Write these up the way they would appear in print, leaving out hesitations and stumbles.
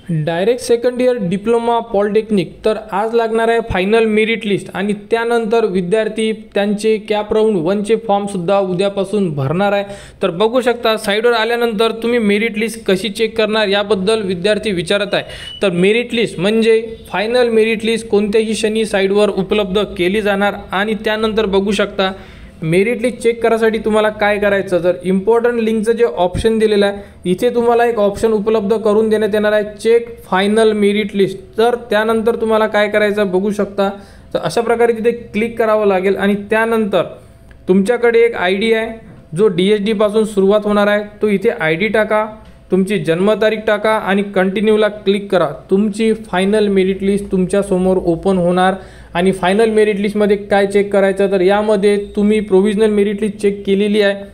Direct second year diploma polytechnic तर आज लागणार आहे फायनल मेरिट लिस्ट आणि त्यानंतर विद्यार्थी त्यांचे कॅप राऊंड 1चे फॉर्मसुद्धा उद्यापासून भरणार आहे। तर बघू शकता साईडवर आल्यानंतर तुम्ही मेरिट लिस्ट कशी चेक करणार याबद्दल विद्यार्थी विचारत आहे। तर मेरिट लिस्ट म्हणजे फायनल मेरिट लिस्ट कोणत्याही क्षणी साईडवर उपलब्ध केली जाणार आणि त्यानंतर बघू शकता मेरिट लिस्ट चेक करायसाठी तुम्हाला काय करायचं, तर इम्पॉर्टंट लिंकचं जे ऑप्शन दिलेलं आहे इथे तुम्हाला एक ऑप्शन उपलब्ध करून देण्यात येणार आहे चेक फायनल मेरिट लिस्ट। तर त्यानंतर तुम्हाला काय करायचं बघू शकता, तर अशा प्रकारे तिथे क्लिक करावं लागेल आणि त्यानंतर तुमच्याकडे एक ID आहे जो DSD पासून सुरुवात होणार आहे, तो इथे ID टाका, तुमची जन्मतारीख टाका आणि कंटिन्यूला क्लिक करा। तुमची फायनल मेरिट लिस्ट तुमच्या समोर ओपन होणार आणि फायनल मेरिट लिस्टमध्ये काय चेक करायचं, तर यामध्ये तुम्ही प्रोविजनल मेरिट लिस्ट चेक केलेली आहे,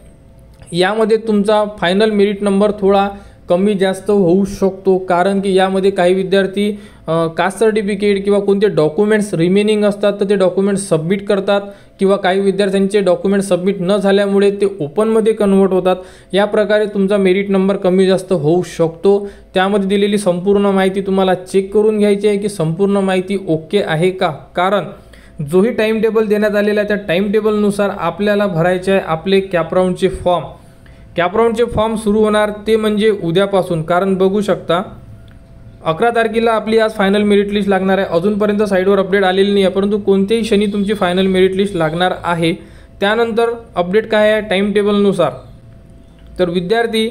यामध्ये तुमचा फायनल मेरिट नंबर थोडा कमी जास्त होऊ शकतो, कारण की यामध्ये काही विद्यार्थी कास्ट सर्टिफिकेट किंवा कोणते डॉक्युमेंट्स रिमेनिंग असतात तर ते डॉक्युमेंट्स सबमिट करतात किंवा काही विद्यार्थ्यांचे डॉक्युमेंट सबमिट न झाल्यामुळे ते ओपनमध्ये कन्वर्ट होतात। या प्रकारे तुमचा मेरिट नंबर कमी जास्त होऊ शकतो। त्यामध्ये दिलेली संपूर्ण माहिती तुम्हाला चेक करून घ्यायची आहे की संपूर्ण माहिती ओके आहे का, कारण जोही टाइम टेबल देण्यात आलेला आहे त्या टाइम टेबलनुसार आपल्याला भरायचे आहे आपले कॅप राऊंडचे फॉर्म। कॅप राऊंडचे फॉर्म सुरू होणार ते म्हणजे उद्यापासून, कारण बघू शकता 11 तारखेला आपली आज फायनल मेरिट लिस्ट लागणार आहे। अजूनपर्यंत साईडवर अपडेट आलेली नाही आहे, परंतु कोणत्याही क्षणी तुमची फायनल मेरिट लिस्ट लागणार आहे। त्यानंतर अपडेट काय आहे टाइम टेबलनुसार, तर विद्यार्थी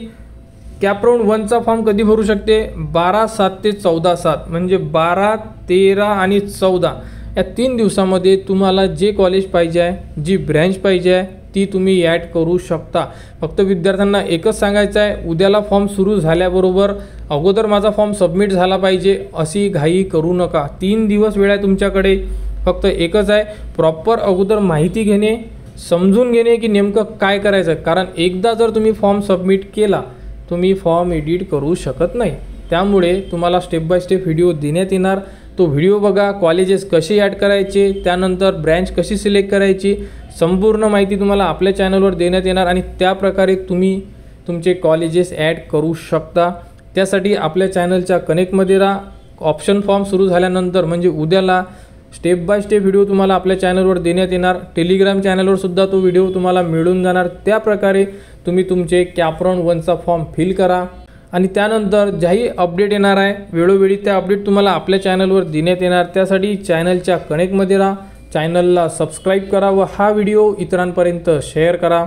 कॅप राऊंड 1चा फॉर्म कधी भरू शकते 12/7 ते 14/7 म्हणजे 12, 13 आणि 14 या 3 दिवसामध्ये तुम्हाला जे कॉलेज पाहिजे आहे जी ब्रँच पाहिजे आहे ती तुम्ही ॲड करू शकता। फक्त विद्यार्थ्यांना एकच सांगायचं आहे, उद्याला फॉर्म सुरू झाल्याबरोबर अगोदर माझा फॉर्म सबमिट झाला पाहिजे अशी घाई करू नका। 3 दिवस वेळ आहे तुमच्याकडे, फक्त एकच आहे प्रॉपर अगोदर माहिती घेणे, समजून घेणे की नेमकं काय करायचं आहे, कारण एकदा जर तुम्ही फॉर्म सबमिट केला तुम्ही फॉर्म एडिट करू शकत नाही। त्यामुळे तुम्हाला स्टेप बाय स्टेप व्हिडिओ देण्यात येणार, तो व्हिडिओ बघा, कॉलेजेस कसे ॲड करायचे, त्यानंतर ब्रँच कशी सिलेक्ट करायची, संपूर्ण माहिती तुम्हाला आपल्या चॅनलवर देण्यात येणार आणि त्या प्रकारे तुम्ही तुमचे कॉलेजेस ॲड करू शकता। त्यासाठी आपल्या चॅनलच्या कनेक्टमध्ये राहा। ऑप्शन फॉर्म सुरू झाल्यानंतर म्हणजे उद्याला स्टेप बाय स्टेप व्हिडिओ तुम्हाला आपल्या चॅनलवर देण्यात येणार, टेलिग्राम चॅनलवर सुद्धा तो व्हिडिओ तुम्हाला मिळून जाणार। त्या प्रकारे तुम्ही तुमचे कॅप राऊंड 1चा फॉर्म फिल करा आणि त्यानंतर ज्याही अपडेट येणार आहे वेळोवेळी त्या अपडेट तुम्हाला आपल्या चॅनलवर देण्यात येणार। त्यासाठी चॅनलच्या कनेक्टमध्ये राहा, चॅनलला सबस्क्राईब करा व हा व्हिडिओ इतरांपर्यंत शेअर करा।